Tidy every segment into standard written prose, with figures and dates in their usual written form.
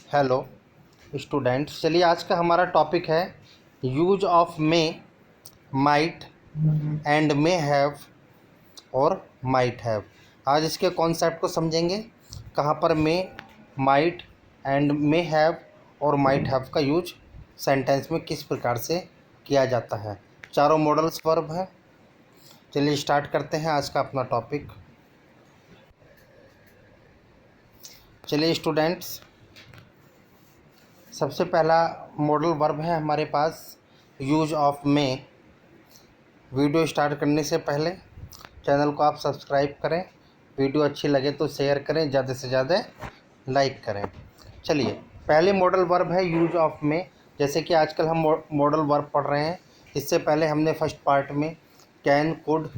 Hello students, चलिए आज का हमारा टॉपिक है use of may, might and may have और माइट हैव। आज इसके कॉन्सेप्ट को समझेंगे, कहाँ पर मे, माइट एंड मे हैव और माइट हैव का यूज सेंटेंस में किस प्रकार से किया जाता है। चारों मॉडल्स वर्ब है। चलिए स्टार्ट करते हैं आज का अपना टॉपिक। चलिए स्टूडेंट्स, सबसे पहला मॉडल वर्ब है हमारे पास use of may. Video start करने से पहले चैनल को आप सब्सक्राइब करें, वीडियो अच्छी लगे तो शेयर करें, ज़्यादा से ज़्यादा लाइक करें। चलिए, पहले मॉडल वर्ब है यूज ऑफ में। जैसे कि आजकल हम मॉडल वर्ब पढ़ रहे हैं, इससे पहले हमने फर्स्ट पार्ट में कैन, कुड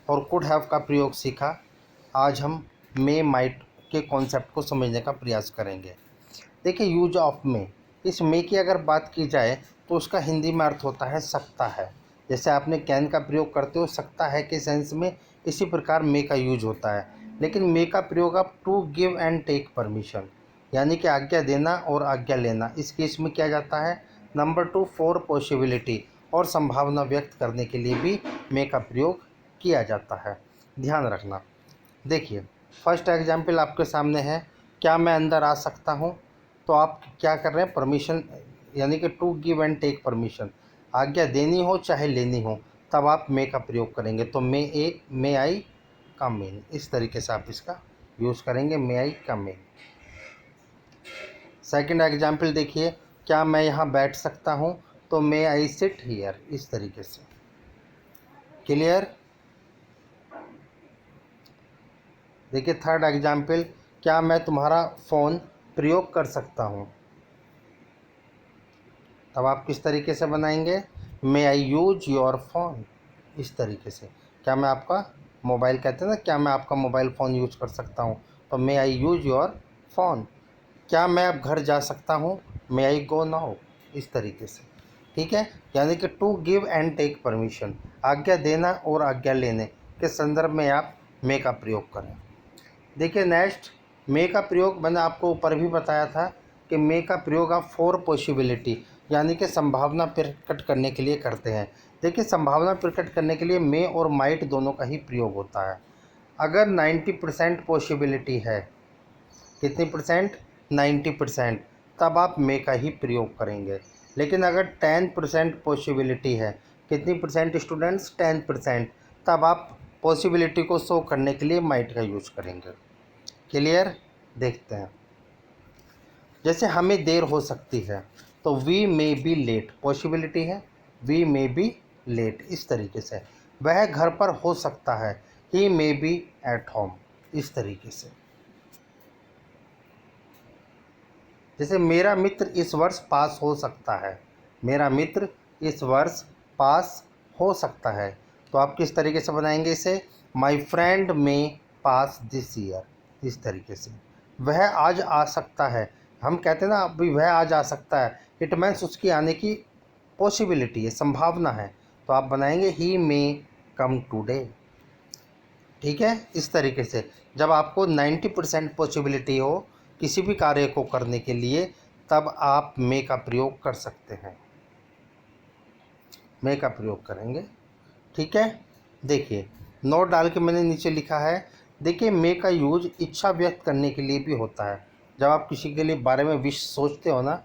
और कुड हैव का प्रयोग सीखा। आज हम मे, माइट के कॉन्सेप्ट को समझने का प्रयास करेंगे। देखिए, यूज ऑफ में, इस मे की अगर बात की जाए तो उसका हिंदी में अर्थ होता है सकता है। जैसे आपने कैन का प्रयोग करते हो सकता है के सेंस में, इसी प्रकार मे का यूज होता है। लेकिन मे का प्रयोग आप to give and take permission, यानी कि आज्ञा देना और आज्ञा लेना, इस केस में किया जाता है। नंबर 2, फॉर पॉसिबिलिटी, और संभावना व्यक्त करने के लिए भी मे का प्रयोग किया जाता है। ध्यान रखना। देखिए, फर्स्ट एग्जाम्पल आपके सामने है, क्या मैं अंदर आ सकता हूँ। तो आप क्या कर रहे हैं, परमिशन, यानी कि to give and take permission, आज्ञा देनी हो चाहे लेनी हो, तब आप मे का प्रयोग करेंगे। तो मे आई कम इन, इस तरीके से आप इसका यूज़ करेंगे, मे आई कम इन। सेकंड एग्जाम्पल देखिए, क्या मैं यहाँ बैठ सकता हूँ। तो मे आई सिट हियर, इस तरीके से। क्लियर। देखिए थर्ड एग्जाम्पल, क्या मैं तुम्हारा फ़ोन प्रयोग कर सकता हूँ। तब आप किस तरीके से बनाएंगे, मे आई यूज योर फ़ोन, इस तरीके से। क्या मैं आपका मोबाइल, कहते हैं ना, क्या मैं आपका मोबाइल फ़ोन यूज़ कर सकता हूँ, तो मे आई यूज योर फ़ोन। क्या मैं अब घर जा सकता हूँ, मे आई गो नाउ, इस तरीके से। ठीक है, यानी कि to give and take permission, आज्ञा देना और आज्ञा लेने के संदर्भ में आप मे का प्रयोग करें। देखिए नेक्स्ट, मे का प्रयोग मैंने आपको ऊपर भी बताया था कि मे का प्रयोग आप फॉर पॉसिबिलिटी, यानी कि संभावना प्रकट करने के लिए करते हैं। देखिए, संभावना प्रकट करने के लिए मे और माइट दोनों का ही प्रयोग होता है। अगर 90% पॉसिबिलिटी है, कितनी परसेंट, 90%, तब आप मे का ही प्रयोग करेंगे। लेकिन अगर 10% पॉसिबिलिटी है, कितनी परसेंट स्टूडेंट्स, 10%, तब आप पॉसिबिलिटी को शो करने के लिए माइट का यूज करेंगे। क्लियर। देखते हैं, जैसे हमें देर हो सकती है, तो we may be late, possibility है, वी मे बी लेट, इस तरीके से। वह घर पर हो सकता है, he may be at home, इस तरीके से। जैसे मेरा मित्र इस वर्ष पास हो सकता है, मेरा मित्र इस वर्ष पास हो सकता है, तो आप किस तरीके से बनाएंगे इसे, माई फ्रेंड में पास दिस ईयर, इस तरीके से। वह आज आ सकता है, हम कहते हैं ना अभी वह आज आ सकता है, इट मीन्स उसकी आने की पॉसिबिलिटी है, संभावना है, तो आप बनाएंगे ही मे कम टूडे। ठीक है, इस तरीके से जब आपको 90% पॉसिबिलिटी हो किसी भी कार्य को करने के लिए, तब आप मे का प्रयोग कर सकते हैं, मे का प्रयोग करेंगे। ठीक है। देखिए, नोट डाल के मैंने नीचे लिखा है। देखिए, मे का यूज इच्छा व्यक्त करने के लिए भी होता है। जब आप किसी के लिए बारे में विश सोचते हो ना,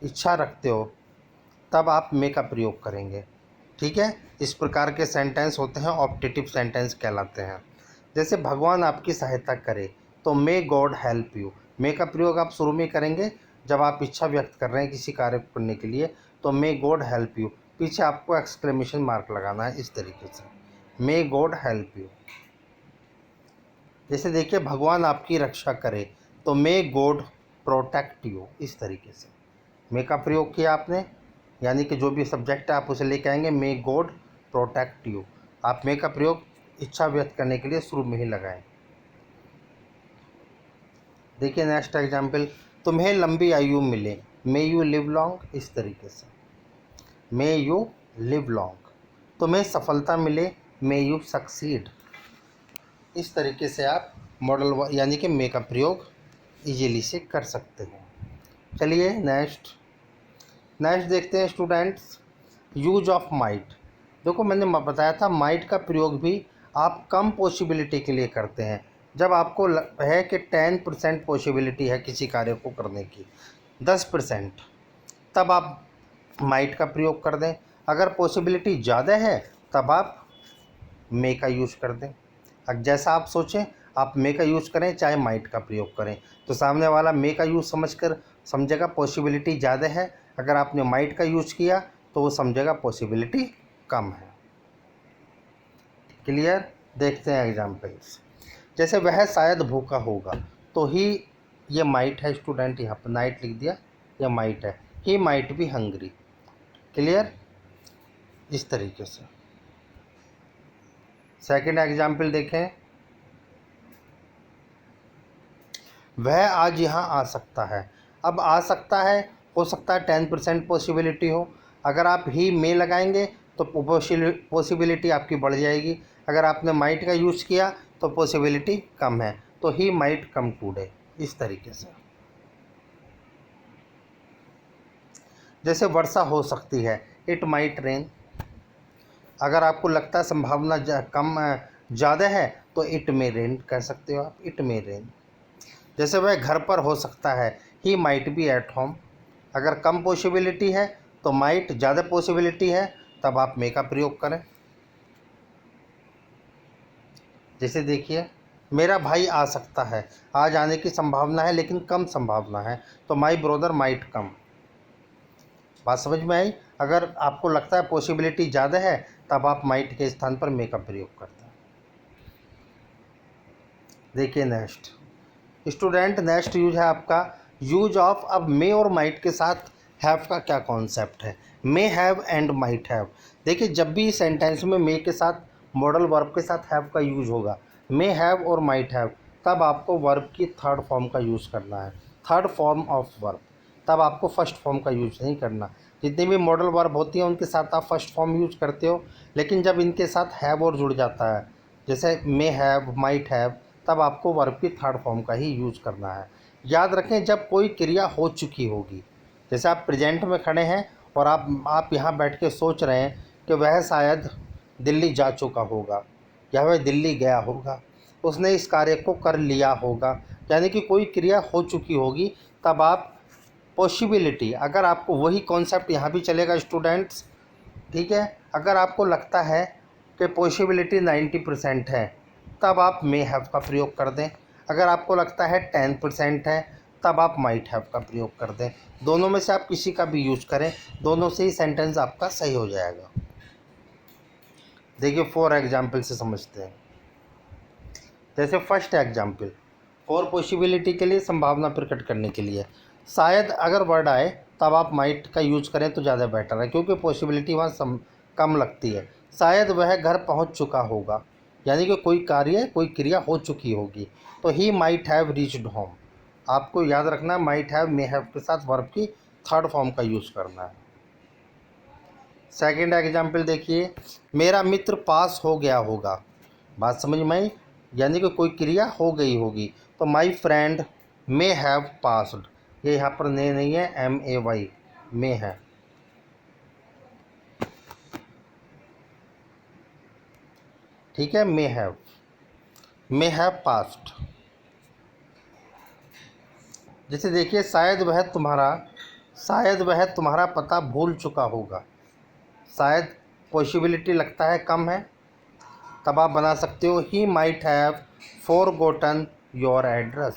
इच्छा रखते हो, तब आप मे का प्रयोग करेंगे। ठीक है, इस प्रकार के सेंटेंस होते हैं, ऑप्टेटिव सेंटेंस कहलाते हैं। जैसे भगवान आपकी सहायता करे, तो मे गॉड हेल्प यू, मे का प्रयोग आप शुरू में करेंगे जब आप इच्छा व्यक्त कर रहे हैं किसी कार्य को करने के लिए, तो मे गॉड हेल्प यू, पीछे आपको एक्सक्लेमेशन मार्क लगाना है, इस तरीके से, मे गॉड हेल्प यू। जैसे देखिए, भगवान आपकी रक्षा करे, तो मे गॉड प्रोटेक्ट यू, इस तरीके से मे का प्रयोग किया आपने, यानी कि जो भी सब्जेक्ट है आप उसे लेके आएंगे, मे गॉड प्रोटेक्ट यू। आप मे का प्रयोग इच्छा व्यक्त करने के लिए शुरू में ही लगाएं। देखिए नेक्स्ट एग्जाम्पल, तुम्हें लंबी आयु मिले, मे यू लिव लॉन्ग, इस तरीके से, मे यू लिव लॉन्ग। तुम्हें सफलता मिले, मे यू सक्सीड, इस तरीके से आप मॉडल यानी कि मे का प्रयोग इजीली से कर सकते हैं। चलिए नेक्स्ट देखते हैं स्टूडेंट्स, यूज ऑफ माइट। देखो मैंने बताया था माइट का प्रयोग भी आप कम पॉसिबिलिटी के लिए करते हैं। जब आपको है कि 10% पॉसिबिलिटी है किसी कार्य को करने की, 10%, तब आप माइट का प्रयोग कर दें। अगर पॉसिबिलिटी ज़्यादा है तब आप मे का यूज़ कर दें। अब जैसा आप सोचें, आप मे का यूज़ करें चाहे माइट का प्रयोग करें, तो सामने वाला मे का यूज़ समझेगा पॉसिबिलिटी ज़्यादा है। अगर आपने माइट का यूज़ किया तो वो समझेगा पॉसिबिलिटी कम है। क्लियर? देखते हैं एग्जाम्पल्स। जैसे वह शायद भूखा होगा, तो ही, ये माइट है स्टूडेंट, यहाँ पर नाइट लिख दिया, यह माइट है। He might be hungry. Clear? इस तरीके से। सेकंड एग्जाम्पल देखें, वह आज यहाँ आ सकता है। अब आ सकता है, हो सकता है 10% पॉसिबिलिटी हो। अगर आप ही में लगाएंगे तो पॉसिबिलिटी आपकी बढ़ जाएगी। अगर आपने माइट का यूज़ किया तो पॉसिबिलिटी कम है, तो ही माइट कम टुडे। इस तरीके से। जैसे वर्षा हो सकती है, इट माइट रेन। अगर आपको लगता है संभावना ज़्यादा है तो इट मे रेन कह सकते हो आप, इट मे रेन। जैसे वह घर पर हो सकता है, he might be at home. अगर कम पॉसिबिलिटी है तो माइट, ज़्यादा पॉसिबिलिटी है तब आप मे का प्रयोग करें। जैसे देखिए, मेरा भाई आ सकता है, आज आने की संभावना है लेकिन कम संभावना है, तो माई ब्रदर माइट कम। बात समझ में आई? अगर आपको लगता है पॉसिबिलिटी ज़्यादा है तब आप माइट के स्थान पर मे का प्रयोग करते हैं। देखिए नेक्स्ट स्टूडेंट, नेक्स्ट यूज है आपका यूज ऑफ। अब मे और माइट के साथ हैव का क्या कॉन्सेप्ट है? मे हैव एंड माइट हैव। देखिए, जब भी सेंटेंस में मे के साथ, मॉडल वर्ब के साथ हैव का यूज होगा, मे हैव और माइट हैव, तब आपको वर्ब की थर्ड फॉर्म का यूज़ करना है, थर्ड फॉर्म ऑफ वर्ब। तब आपको फर्स्ट फॉर्म का यूज़ नहीं करना। जितनी भी मॉडल वर्ब होती हैं उनके साथ आप फर्स्ट फॉर्म यूज करते हो, लेकिन जब इनके साथ हैव और जुड़ जाता है, जैसे मे हैव, माइट हैव, तब आपको वर्ब की थर्ड फॉर्म का ही यूज़ करना है। याद रखें, जब कोई क्रिया हो चुकी होगी, जैसे आप प्रेजेंट में खड़े हैं और आप यहाँ बैठ के सोच रहे हैं कि वह शायद दिल्ली जा चुका होगा या वह दिल्ली गया होगा, उसने इस कार्य को कर लिया होगा, यानी कि कोई क्रिया हो चुकी होगी, तब आप पॉसिबिलिटी, अगर आपको वही कॉन्सेप्ट यहाँ भी चलेगा स्टूडेंट्स, ठीक है। अगर आपको लगता है कि पॉसिबिलिटी 90% है, तब आप मे हैव का प्रयोग कर दें। अगर आपको लगता है 10% है, तब आप माइट हैव का प्रयोग कर दें। दोनों में से आप किसी का भी यूज़ करें, दोनों से ही सेंटेंस आपका सही हो जाएगा। देखिए, 4 एग्जाम्पल से समझते हैं। जैसे फर्स्ट एग्जाम्पल, और पॉसिबिलिटी के लिए, संभावना प्रकट करने के लिए, शायद अगर वर्ड आए तब आप माइट का यूज़ करें तो ज़्यादा बेटर है, क्योंकि पॉसिबिलिटी वहाँ कम लगती है। शायद वह घर पहुँच चुका होगा, यानी कि कोई कार्य, कोई क्रिया हो चुकी होगी, तो he might have reached home. आपको याद रखना, माइट हैव, मे हैव के साथ वर्ब की थर्ड फॉर्म का यूज़ करना है। सेकेंड एग्जाम्पल देखिए, मेरा मित्र पास हो गया होगा। बात समझ में आई? यानी कि कोई क्रिया हो गई होगी, तो my friend may have passed. ये यहाँ पर ने नहीं है, MAY, मे है। ठीक है, मे हैव पास्ड। जैसे देखिए, शायद वह तुम्हारा पता भूल चुका होगा। शायद पॉसिबिलिटी लगता है कम है, तब आप बना सकते हो he might have forgotten your address.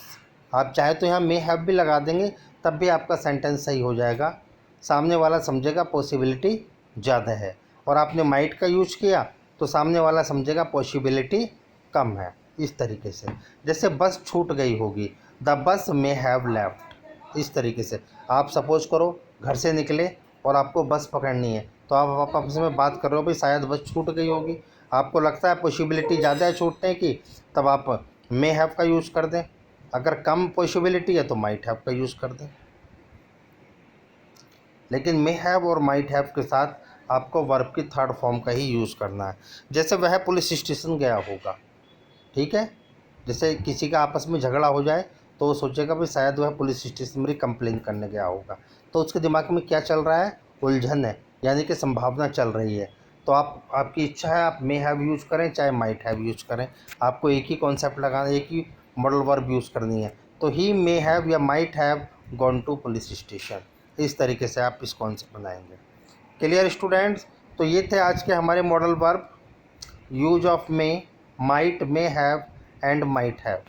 आप चाहे तो यहाँ मे हैव भी लगा देंगे, तब भी आपका सेंटेंस सही हो जाएगा। सामने वाला समझेगा पॉसिबिलिटी ज़्यादा है, और आपने माइट का यूज किया तो सामने वाला समझेगा पॉसिबिलिटी कम है। इस तरीके से। जैसे बस छूट गई होगी, the bus may have left. इस तरीके से आप सपोज करो घर से निकले और आपको बस पकड़नी है, तो आप आपस में बात कर रहे हो, भाई शायद बस छूट गई होगी, आपको लगता है पॉसिबिलिटी ज़्यादा है छूटने की, तब आप मे हैव का यूज़ कर दें। अगर कम पॉसिबिलिटी है तो माइट हैव का यूज़ कर दें। लेकिन मे हैव और माइट हैव के साथ आपको वर्ब की थर्ड फॉर्म का ही यूज़ करना है। जैसे वह पुलिस स्टेशन गया होगा, ठीक है। जैसे किसी का आपस में झगड़ा हो जाए तो वो सोचेगा भाई शायद वह पुलिस स्टेशन में कंप्लेन करने गया होगा। तो उसके दिमाग में क्या चल रहा है, उलझन है, यानी कि संभावना चल रही है। तो आपकी इच्छा है, आप मे हैव यूज करें चाहे माइट हैव यूज करें, आपको एक ही कॉन्सेप्ट लगाना, एक ही मॉडल वर्ब यूज़ करनी है। तो ही मे हैव या might have gone to police station, इस तरीके से आप इस कॉन्सेप्ट बनाएंगे। Clear students? तो ये थे आज के हमारे model verb, use of may, might, may have and might have.